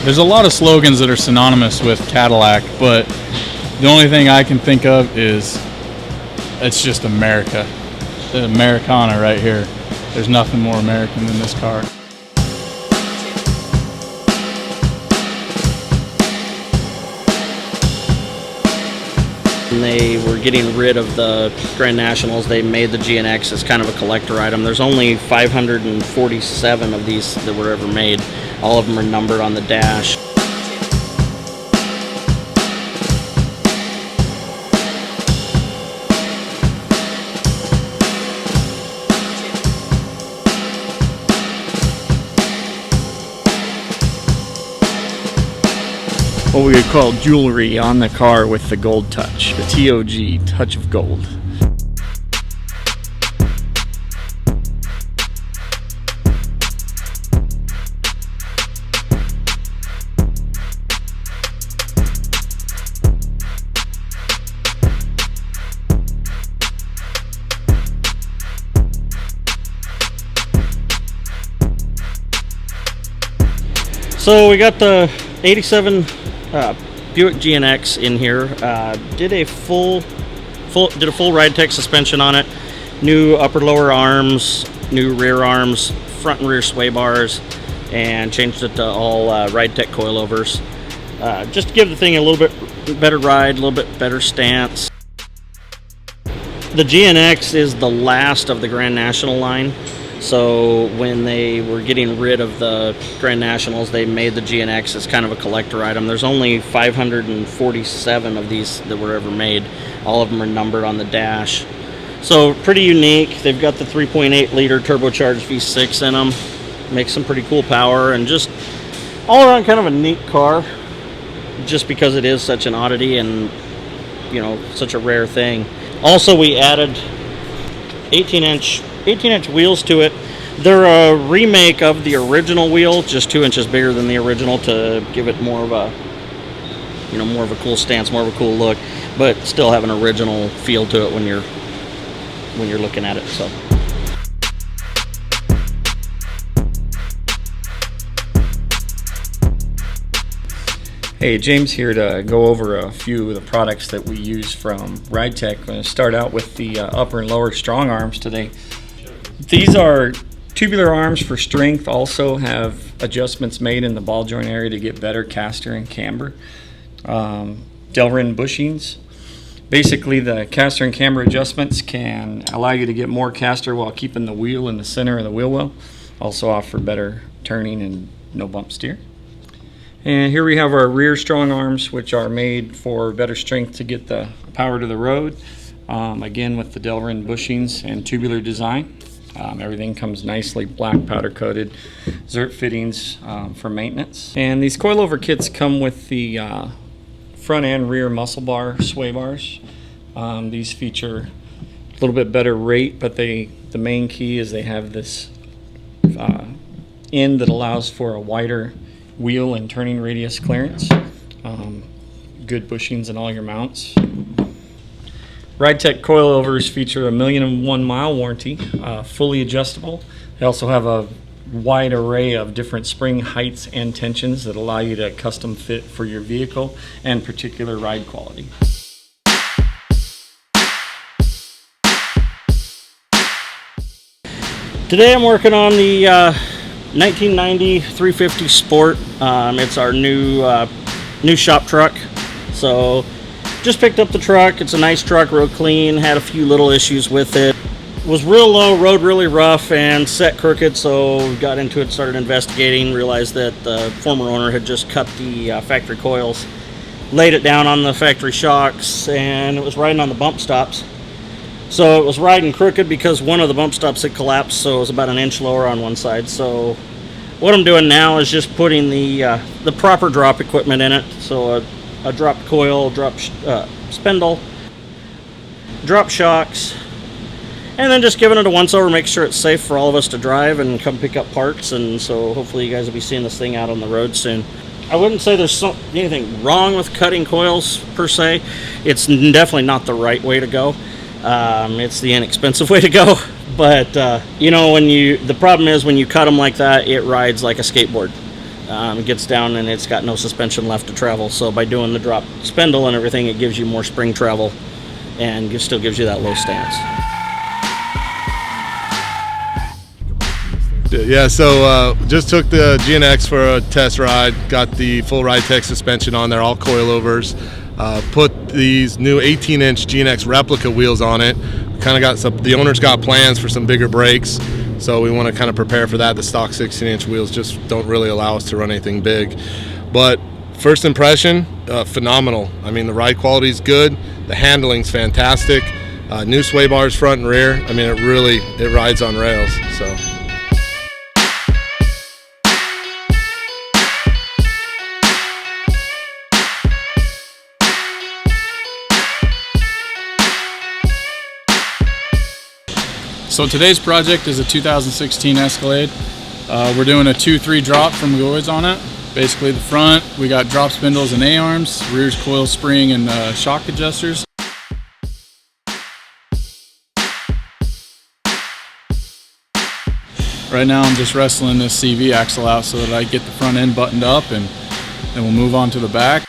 There's a lot of slogans that are synonymous with Cadillac, but the only thing I can think of is it's just America. The Americarna right here. There's nothing more American than this car. When they were getting rid of the Grand Nationals, they made the GNX as kind of a collector item. There's only 547 of these that were ever made. All of them are numbered on the dash. What we would call jewelry on the car with the gold touch, the TOG, touch of gold. So we got the 87 Buick GNX in here. Did a full Ridetech suspension on it. New upper lower arms, new rear arms, front and rear sway bars, and changed it to all Ridetech coilovers. Just to give the thing a little bit better ride, a little bit better stance. The GNX is the last of the Grand National line. So when they were getting rid of the Grand Nationals, they made the GNX as kind of a collector item. There's only 547 of these that were ever made. All of them are numbered on the dash. So pretty unique. They've got the 3.8 liter turbocharged V6 in them. Makes some pretty cool power, and just all around kind of a neat car, just because it is such an oddity and, you know, such a rare thing. Also, we added 18-inch wheels to it. They're a remake of the original wheel, just 2 inches bigger than the original to give it more of a, you know, more of a cool stance, more of a cool look, but still have an original feel to it when you're looking at it. So. Hey, James here to go over a few of the products that we use from Ridetech. I'm going to start out with the upper and lower strong arms today. These are tubular arms for strength, also have adjustments made in the ball joint area to get better caster and camber. Delrin bushings. Basically, the caster and camber adjustments can allow you to get more caster while keeping the wheel in the center of the wheel well. Also offer better turning and no bump steer. And here we have our rear strong arms, which are made for better strength to get the power to the road. Again, with the Delrin bushings and tubular design. Everything comes nicely black powder coated, Zert fittings for maintenance. And these coilover kits come with the front and rear muscle bar sway bars. These feature a little bit better rate, but the main key is they have this end that allows for a wider wheel and turning radius clearance. Good bushings in all your mounts. Ridetech coilovers feature a 1,001 mile warranty, fully adjustable. They also have a wide array of different spring heights and tensions that allow you to custom fit for your vehicle and particular ride quality. Today I'm working on the 1990 350 Sport. It's our new shop truck. So just picked up the truck. It's a nice truck, real clean. Had a few little issues with it. Was real low, rode really rough, and set crooked. So got into it, started investigating. Realized that the former owner had just cut the factory coils, laid it down on the factory shocks, and it was riding on the bump stops. So it was riding crooked because one of the bump stops had collapsed, so it was about an inch lower on one side. So what I'm doing now is just putting the proper drop equipment in it. So a drop coil, drop spindle, drop shocks, and then just giving it a once over, make sure it's safe for all of us to drive and come pick up parts. And so hopefully you guys will be seeing this thing out on the road soon. I wouldn't say there's anything wrong with cutting coils per se. It's definitely not the right way to go. It's the inexpensive way to go. But you know, the problem is when you cut them like that, it rides like a skateboard. it gets down and it's got no suspension left to travel. So by doing the drop spindle and everything, it gives you more spring travel and it still gives you that low stance. Yeah, so just took the GNX for a test ride, got the full Ridetech suspension on there, all coilovers, put these new 18-inch GNX replica wheels on it. Kind of got the owner's got plans for some bigger brakes, so we want to kind of prepare for that. The stock 16-inch wheels just don't really allow us to run anything big. But first impression, phenomenal. I mean, the ride quality is good, the handling's fantastic, new sway bars front and rear. I mean, it rides on rails. So. So today's project is a 2016 Escalade. We're doing a 2-3 drop from McGauhys on it. Basically the front, we got drop spindles and A-arms, rear's coil spring and shock adjusters. Right now I'm just wrestling this CV axle out so that I get the front end buttoned up, and then we'll move on to the back.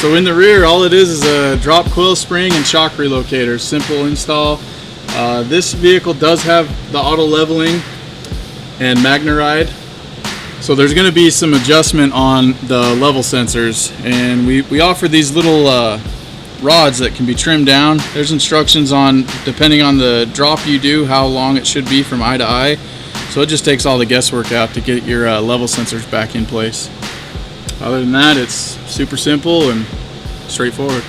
So in the rear, all it is a drop coil spring and shock relocator. Simple install. This vehicle does have the auto leveling and MagnaRide. So there's going to be some adjustment on the level sensors, and we offer these little rods that can be trimmed down. There's instructions on, depending on the drop you do, how long it should be from eye to eye. So it just takes all the guesswork out to get your level sensors back in place. Other than that, it's super simple and straightforward.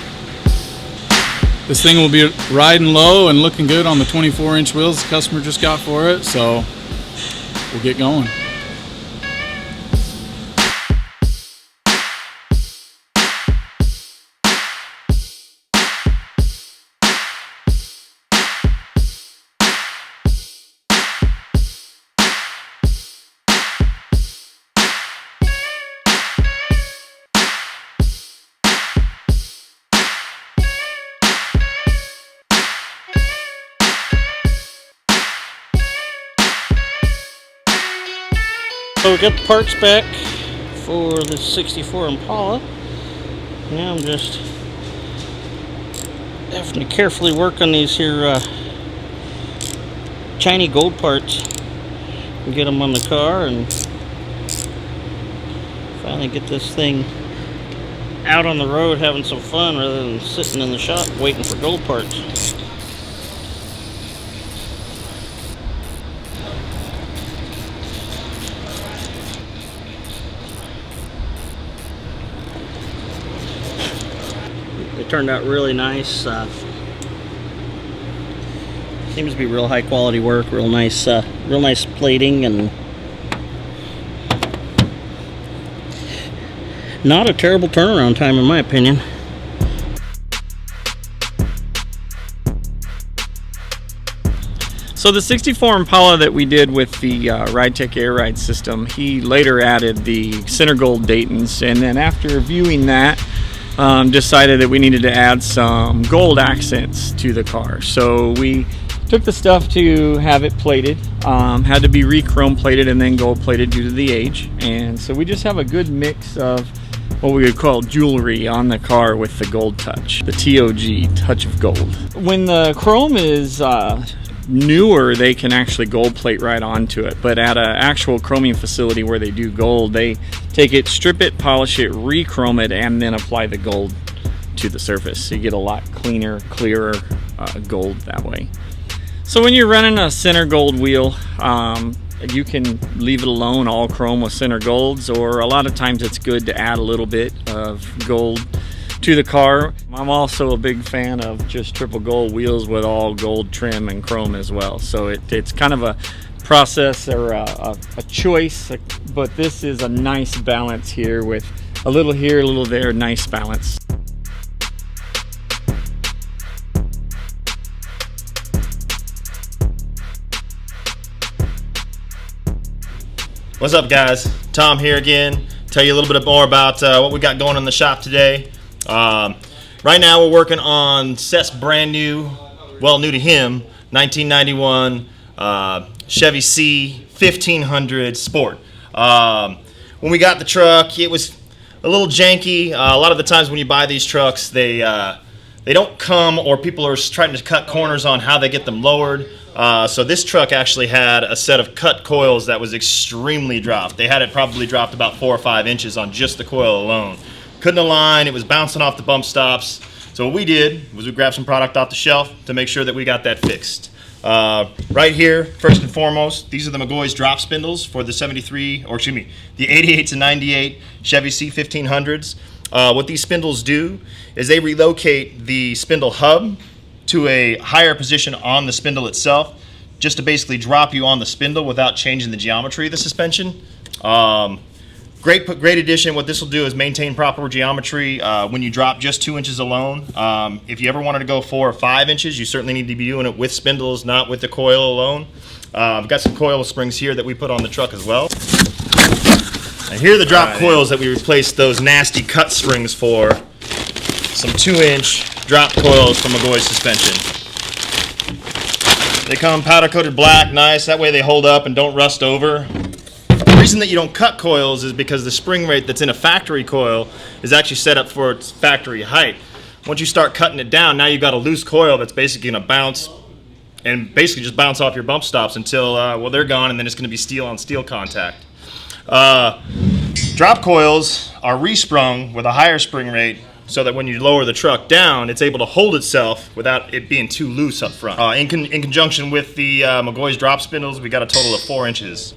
This thing will be riding low and looking good on the 24-inch wheels the customer just got for it, so we'll get going. So we got the parts back for the 64 Impala. Now I'm just having to carefully work on these here shiny gold parts and get them on the car and finally get this thing out on the road having some fun rather than sitting in the shop waiting for gold parts. It turned out really nice. Seems to be real high quality work, real nice plating, and not a terrible turnaround time in my opinion. So the 64 Impala that we did with the Ridetech air ride system, he later added the center gold Daytons, and then after viewing that, decided that we needed to add some gold accents to the car. So we took the stuff to have it plated, had to be re-chrome plated and then gold plated due to the age, and so we just have a good mix of what we would call jewelry on the car with the gold touch, the TOG, touch of gold. When the chrome is newer, they can actually gold plate right onto it, but at an actual chroming facility where they do gold, they take it, strip it, polish it, re-chrome it, and then apply the gold to the surface, so you get a lot cleaner, clearer gold that way. So when you're running a center gold wheel, you can leave it alone all chrome with center golds, or a lot of times it's good to add a little bit of gold to the car. I'm also a big fan of just triple gold wheels with all gold trim and chrome as well. So it's kind of a process or a choice, but this is a nice balance here with A little here, a little there, nice balance. What's up, guys? Tom here again. Tell you a little bit more about what we got going in the shop today. Right now we're working on Seth's brand new, well, new to him, 1991 Chevy C 1500 Sport. When we got the truck, it was a little janky. A lot of the times when you buy these trucks, they don't come, or people are trying to cut corners on how they get them lowered. So this truck actually had a set of cut coils that was extremely dropped. They had it probably dropped about 4 or 5 inches on just the coil alone. Couldn't align, it was bouncing off the bump stops. So what we did was we grabbed some product off the shelf to make sure that we got that fixed. Right here, first and foremost, these are the McGauhys drop spindles for the 73, or excuse me, the 88 to 98 Chevy C 1500s. What these spindles do is they relocate the spindle hub to a higher position on the spindle itself, just to basically drop you on the spindle without changing the geometry of the suspension. Great addition. What this will do is maintain proper geometry when you drop just 2 inches alone. If you ever wanted to go 4 or 5 inches, you certainly need to be doing it with spindles, not with the coil alone. I've got some coil springs here that we put on the truck as well. And here are the drop coils that we replaced those nasty cut springs for. Some 2-inch drop coils from McGauhys suspension. They come powder coated black, nice. That way they hold up and don't rust over. The reason that you don't cut coils is because the spring rate that's in a factory coil is actually set up for its factory height. Once you start cutting it down, now you've got a loose coil that's basically going to bounce and basically just bounce off your bump stops until, well, they're gone, and then it's going to be steel on steel contact. Drop coils are resprung with a higher spring rate so that when you lower the truck down, it's able to hold itself without it being too loose up front. In conjunction with the McGauhys drop spindles, we got a total of 4 inches.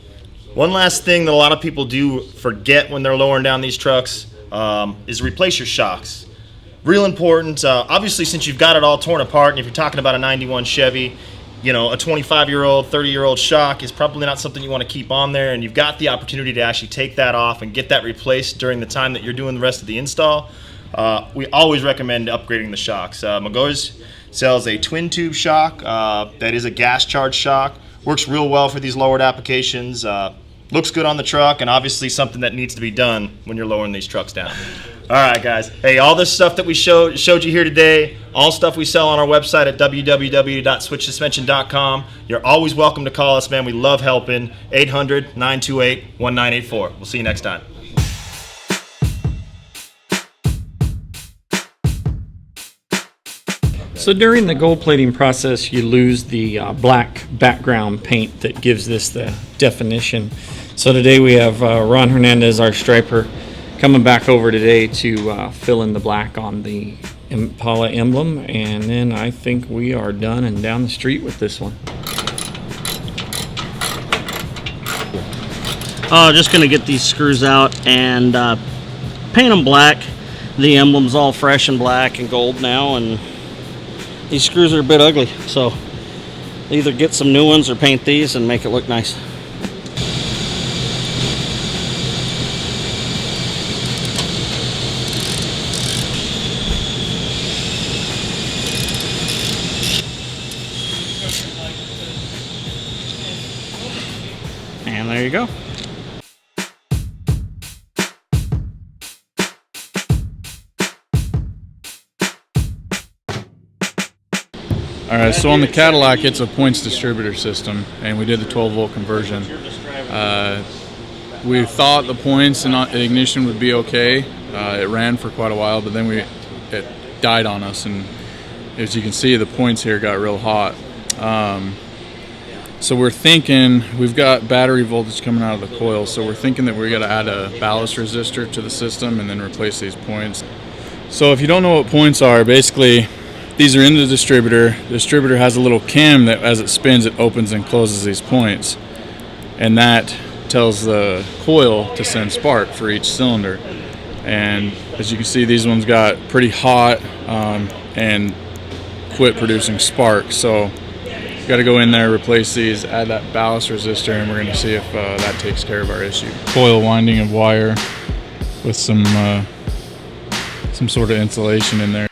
One last thing that a lot of people do forget when they're lowering down these trucks is replace your shocks. Real important. Obviously, since you've got it all torn apart, and if you're talking about a 91 Chevy, you know, a 25-year-old, 30-year-old shock is probably not something you want to keep on there, and you've got the opportunity to actually take that off and get that replaced during the time that you're doing the rest of the install. We always recommend upgrading the shocks. McGauhys sells a twin tube shock that is a gas charged shock. Works real well for these lowered applications. Looks good on the truck, and obviously something that needs to be done when you're lowering these trucks down. All right, guys. Hey, all this stuff that we showed you here today, all stuff we sell on our website at www.switchsuspension.com. You're always welcome to call us, man. We love helping. 800-928-1984. We'll see you next time. So during the gold plating process, you lose the black background paint that gives this the definition. So today we have Ron Hernandez, our striper, coming back over today to fill in the black on the Impala emblem, and then I think we are done and down the street with this one. Just gonna get these screws out and paint them black. The emblem's all fresh and black and gold now, and these screws are a bit ugly, so either get some new ones or paint these and make it look nice. And there you go. All right, so on the Cadillac, it's a points distributor system, and we did the 12-volt conversion. We thought the points and the ignition would be okay. It ran for quite a while, but then it died on us, and as you can see, the points here got real hot. So we're thinking, we've got battery voltage coming out of the coil, so we're thinking that we're gonna add a ballast resistor to the system and then replace these points. So if you don't know what points are, basically, these are in the distributor. The distributor has a little cam that as it spins, it opens and closes these points. And that tells the coil to send spark for each cylinder. And as you can see, these ones got pretty hot and quit producing spark. So got to go in there, replace these, add that ballast resistor, and we're going to see if that takes care of our issue. Coil winding of wire with some sort of insulation in there.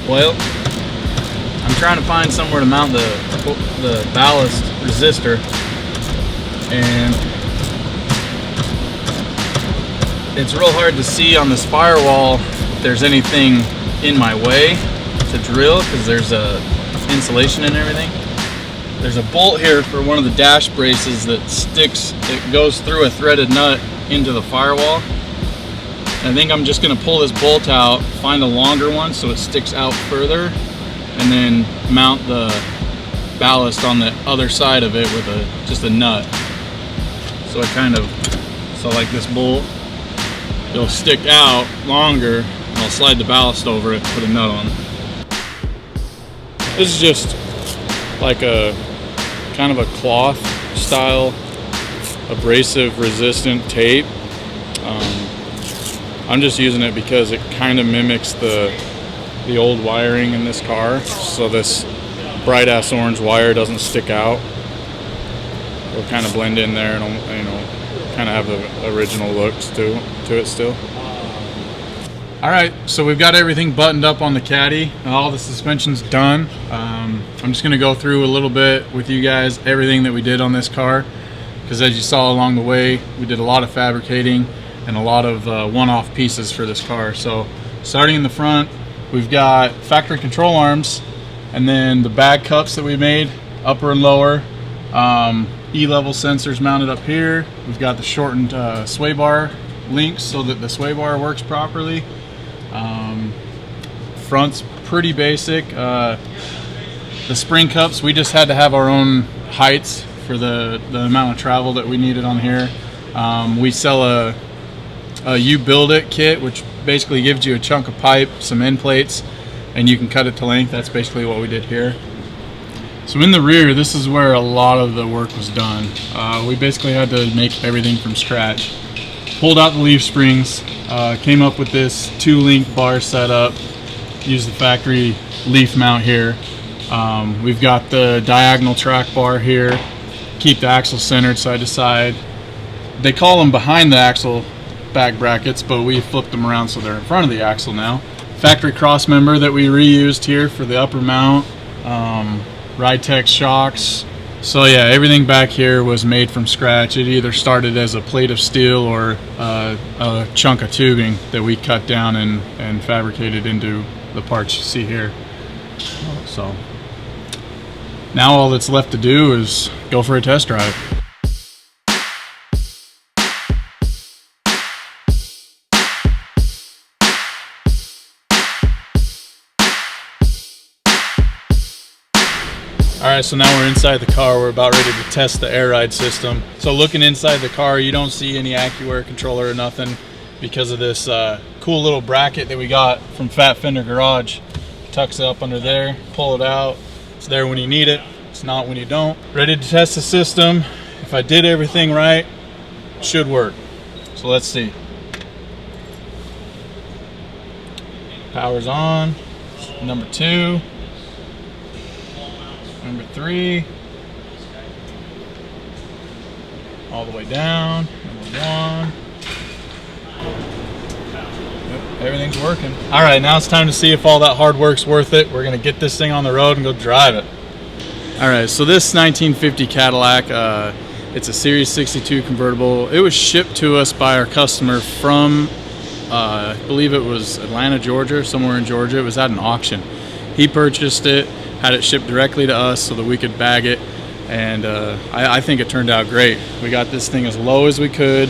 Well, I'm trying to find somewhere to mount the ballast resistor, and it's real hard to see on this firewall if there's anything in my way to drill, because there's insulation and everything. There's a bolt here for one of the dash braces that sticks, it goes through a threaded nut into the firewall. And I think I'm just gonna pull this bolt out, find a longer one so it sticks out further, and then mount the ballast on the other side of it with just a nut. So like this bolt, it'll stick out longer, and I'll slide the ballast over it, put a nut on. This is just like a kind of a cloth style abrasive resistant tape. I'm just using it because it kind of mimics the old wiring in this car, so this bright ass orange wire doesn't stick out. It'll kind of blend in there, and kind of have the original looks to it still. All right, so we've got everything buttoned up on the Caddy. All the suspension's done. I'm just gonna go through a little bit with you guys everything that we did on this car, because as you saw along the way, we did a lot of fabricating and a lot of one-off pieces for this car. So starting in the front, we've got factory control arms, and then the bag cups that we made, upper and lower. E-level sensors mounted up here. We've got the shortened sway bar links so that the sway bar works properly. Front's pretty basic. The spring cups, we just had to have our own heights for the amount of travel that we needed on here. We sell a You Build It kit, which basically gives you a chunk of pipe, some end plates, and you can cut it to length. That's basically what we did here. So in the rear, this is where a lot of the work was done. We basically had to make everything from scratch. Pulled out the leaf springs, came up with this 2-link bar setup, used the factory leaf mount here. We've got the diagonal track bar here, keep the axle centered side to side. They call them behind the axle back brackets, but we flipped them around so they're in front of the axle now. Factory cross member that we reused here for the upper mount. Ridetech shocks. So yeah, everything back here was made from scratch. It either started as a plate of steel or a chunk of tubing that we cut down and fabricated into the parts you see here. So now all that's left to do is go for a test drive. Alright, so now we're inside the car. We're about ready to test the air ride system. So looking inside the car, you don't see any Accuair controller or nothing because of this cool little bracket that we got from Fat Fender Garage. Tucks it up under there, pull it out. It's there when you need it. It's not when you don't. Ready to test the system. If I did everything right, it should work. So let's see. Power's on. Number 2. Number 3, all the way down. Number 1. Yep, everything's working. All right, now it's time to see if all that hard work's worth it. We're gonna get this thing on the road and go drive it. All right, so this 1950 Cadillac, it's a Series 62 convertible. It was shipped to us by our customer from, I believe it was Atlanta, Georgia, somewhere in Georgia. It was at an auction. He purchased it, had it shipped directly to us so that we could bag it, and I think it turned out great. We got this thing as low as we could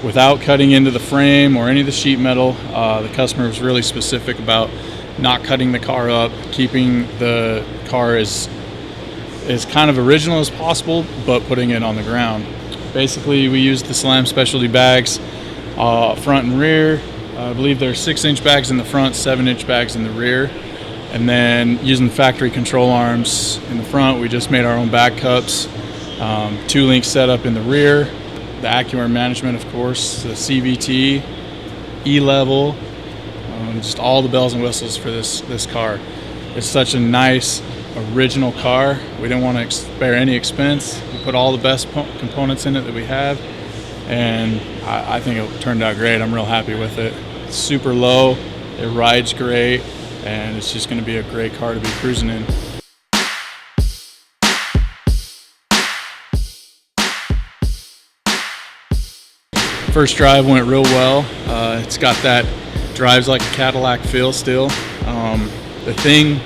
without cutting into the frame or any of the sheet metal. The customer was really specific about not cutting the car up, keeping the car as kind of original as possible, but putting it on the ground. Basically, we used the Slam specialty bags, front and rear. I believe there's 6-inch bags in the front, 7-inch bags in the rear. And then using factory control arms in the front, we just made our own bag cups, 2-link setup in the rear, the Accuair management, of course, the CVT, E-level, just all the bells and whistles for this car. It's such a nice, original car. We didn't want to spare any expense. We put all the best components in it that we have, and I think it turned out great. I'm real happy with it. It's super low, it rides great, and it's just going to be a great car to be cruising in. First drive went real well. It's got that drives like a Cadillac feel still. The thing,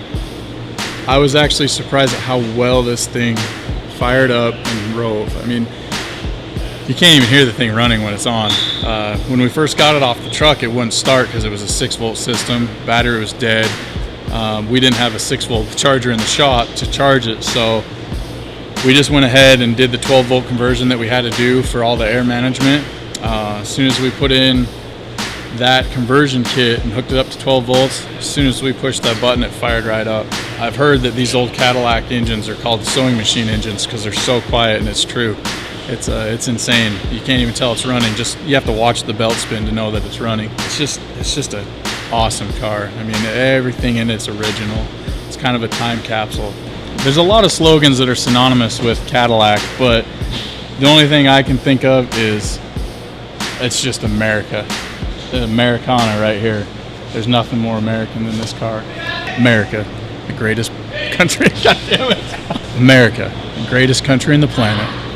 I was actually surprised at how well this thing fired up and drove. I mean, you can't even hear the thing running when it's on. When we first got it off the truck, it wouldn't start because it was a 6-volt system. Battery was dead. We didn't have a 6-volt charger in the shop to charge it, so we just went ahead and did the 12-volt conversion that we had to do for all the air management. As soon as we put in that conversion kit and hooked it up to 12 volts, as soon as we pushed that button, it fired right up. I've heard that these old Cadillac engines are called sewing machine engines because they're so quiet, and it's true. It's insane. You can't even tell it's running. Just you have to watch the belt spin to know that it's running. It's just an awesome car. I mean, everything in it's original. It's kind of a time capsule. There's a lot of slogans that are synonymous with Cadillac, but the only thing I can think of is it's just America. The Americarna right here. There's nothing more American than this car. America, the greatest country. God damn it. America, the greatest country in the planet.